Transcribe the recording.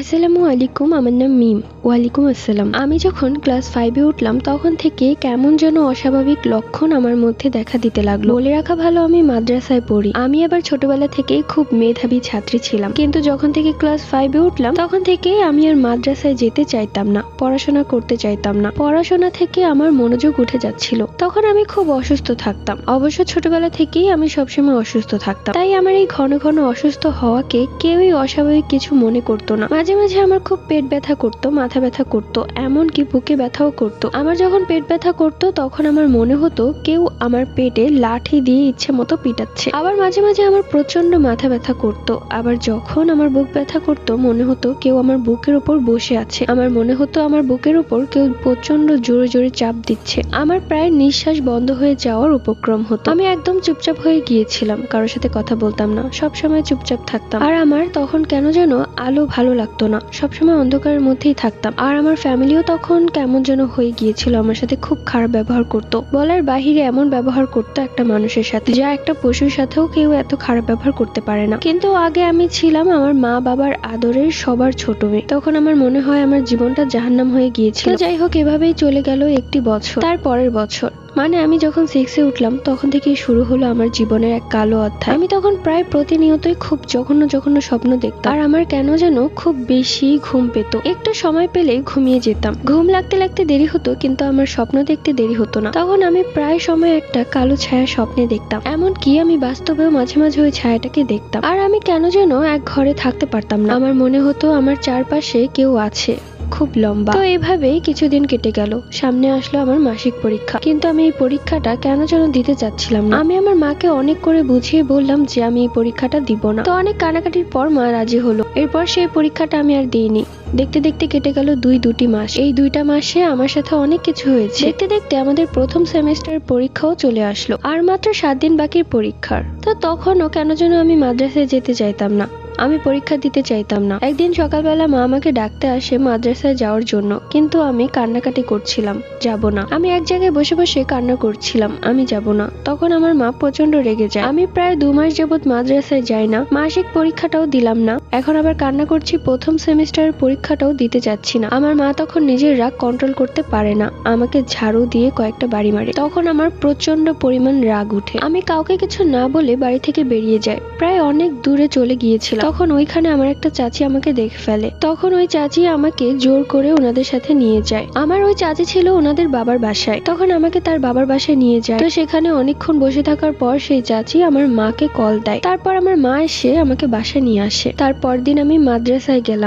আসসালামু আলাইকুম, আমার নাম মিম। ওয়ালাইকুম আসসালাম। আমি যখন ক্লাস 5-এ উঠলাম তখন থেকে কেমন যেন অস্বাভাবিক লক্ষণ আমার মধ্যে দেখা দিতে লাগলো। বলে রাখা ভালো, আমি মাদ্রাসায় পড়ি। আমি আবার ছোটবেলা থেকেই খুব মেধাবী ছাত্রী ছিলাম, কিন্তু যখন থেকে ক্লাস 5-এ উঠলাম তখন থেকেই আমি আর মাদ্রাসায় যেতে চাইতাম না, পড়াশোনা করতে চাইতাম না। পড়াশোনা থেকে আমার মনোযোগ উঠে যাচ্ছিল। তখন আমি খুব অসুস্থ থাকতাম। অবশ্য ছোটবেলা থেকেই আমি সবসময় অসুস্থ থাকতাম, তাই আমার এই ঘন ঘন অসুস্থ হওয়াকে কেউই অস্বাভাবিক কিছু মনে করতো না। মাঝে মাঝে আমার খুব পেট ব্যথা করতো, মাথা ব্যথা করতো, এমনকি বুকে ব্যথাও করতো। আমার যখন পেট ব্যথা করতো তখন আমার মনে হতো কেউ আমার পেটে লাঠি দিয়ে ইচ্ছে মতো পিটাচ্ছে। আবার মাঝে মাঝে আমার প্রচন্ড মাথা ব্যথা করতো। আবার যখন আমার বুক ব্যথা করতো মনে হতো কেউ আমার বুকের উপর বসে আছে। আমার মনে হতো আমার বুকের উপর কেউ প্রচন্ড জোরে জোরে চাপ দিচ্ছে। আমার প্রায় নিঃশ্বাস বন্ধ হয়ে যাওয়ার উপক্রম হতো। আমি একদম চুপচাপ হয়ে গিয়েছিলাম, কারোর সাথে কথা বলতাম না, সবসময় চুপচাপ থাকতাম। আর আমার তখন কেন যেন আলো ভালো লাগতো না, সবসময় অন্ধকারের মধ্যেই থাকতাম। আর আমার ফ্যামিলিও তখন কেমন যেন হয়ে গিয়েছিল, আমার সাথে খুব খারাপ ব্যবহার করতো। বলার বাহিরে এমন ব্যবহার করতো একটা মানুষের সাথে, যা একটা পশুর সাথেও কেউ এত খারাপ ব্যবহার করতে পারে না। কিন্তু আগে আমি ছিলাম আমার মা বাবার আদরের সবার ছোট মেয়ে। তখন আমার মনে হয় আমার জীবনটা জাহান্নাম হয়ে গিয়েছিল। যাই হোক, এভাবেই চলে গেল একটি বছর, তার পরের বছর মানে আমি যখন 6-এ উঠলাম তখন থেকেই শুরু হলো আমার জীবনের এক কালো অধ্যায়। আমি তখন প্রায় প্রতিনিয়তই খুব জঘন্য জঘন্য স্বপ্ন দেখতাম। আর আমার কেন যেন খুব বেশি ঘুম পেত। একটু সময় পেলেই ঘুমিয়ে যেতাম। ঘুম লাগতে লাগতে দেরি হতো, কিন্তু আমার স্বপ্ন দেখতে দেরি হতো না। তখন আমি প্রায় সময় একটা কালো ছায়া স্বপ্নে দেখতাম। এমনকি আমি বাস্তবেও মাঝে মাঝে ওই ছায়াটাকে দেখতাম। আর আমি কেন যেন এক ঘরে থাকতে পারতাম না। আমার মনে হতো আমার চারপাশে কেউ আছে, খুব লম্বা। তো এইভাবেই কিছুদিন কেটে গেল। সামনে আসলো আমার মাসিক পরীক্ষা, কিন্তু আমি এই পরীক্ষাটা কেন যেন দিতে চাচ্ছিলাম না। আমি আমার মাকে অনেক করে বুঝিয়ে বললাম যে আমি এই পরীক্ষাটা দিব না। তো অনেক কানাকাটির পর মা রাজি হলো। এরপর সেই পরীক্ষাটা আমি আর দিইনি। দেখতে দেখতে কেটে গেল দুটি মাস। এই 2টা মাসে আমার সাথে অনেক কিছু হয়েছে। দেখতে দেখতে আমাদের প্রথম সেমিস্টারের পরীক্ষাও চলে আসলো, আর মাত্র 7 দিন বাকি পরীক্ষার। তো তখনও কেন যেন আমি মাদ্রাসায় যেতে চাইতাম না, আমি পরীক্ষা দিতে চাইতাম না। একদিন সকালবেলা মা আমাকে ডাকতে আসে মাদ্রাসায় যাওয়ার জন্য, কিন্তু আমি কান্নাকাটি করছিলাম, যাব না। আমি এক জায়গায় বসে বসে কান্না করছিলাম, আমি যাব না। তখন আমার মা প্রচন্ড রেগে যায়। আমি প্রায় 2 মাস যাবৎ মাদ্রাসায় যাই না, মাসিক পরীক্ষাটাও দিলাম না, এখন আবার কান্না করছি, প্রথম সেমিস্টারের পরীক্ষাটাও দিতে চাচ্ছি না। আমার মা তখন নিজের রাগ কন্ট্রোল করতে পারে না, আমাকে ঝাড়ু দিয়ে কয়েকটা বাড়ি মারে। তখন আমার প্রচন্ড পরিমাণ রাগ উঠে। আমি কাউকে কিছু না বলে বাড়ি থেকে বেরিয়ে যাই। প্রায় অনেক দূরে চলে গিয়েছিলাম। তখন ওইখানে আমার একটা চাচি আমাকে দেখে ফেলে। তখন ওই চাচি আমাকে জোর করে ওনাদের সাথে নিয়ে যায়। আমার ওই চাচি ছিল ওনাদের বাবার বাসায়। তখন আমাকে তার বাবার বাসায় নিয়ে যায়। তো সেখানে অনেকক্ষণ বসে থাকার পর সেই চাচি আমার মাকে কল দেয়। তারপর আমার মা এসে আমাকে বাসায় নিয়ে আসে। তারপর দিন আমি মাদ্রাসায় গেলাম।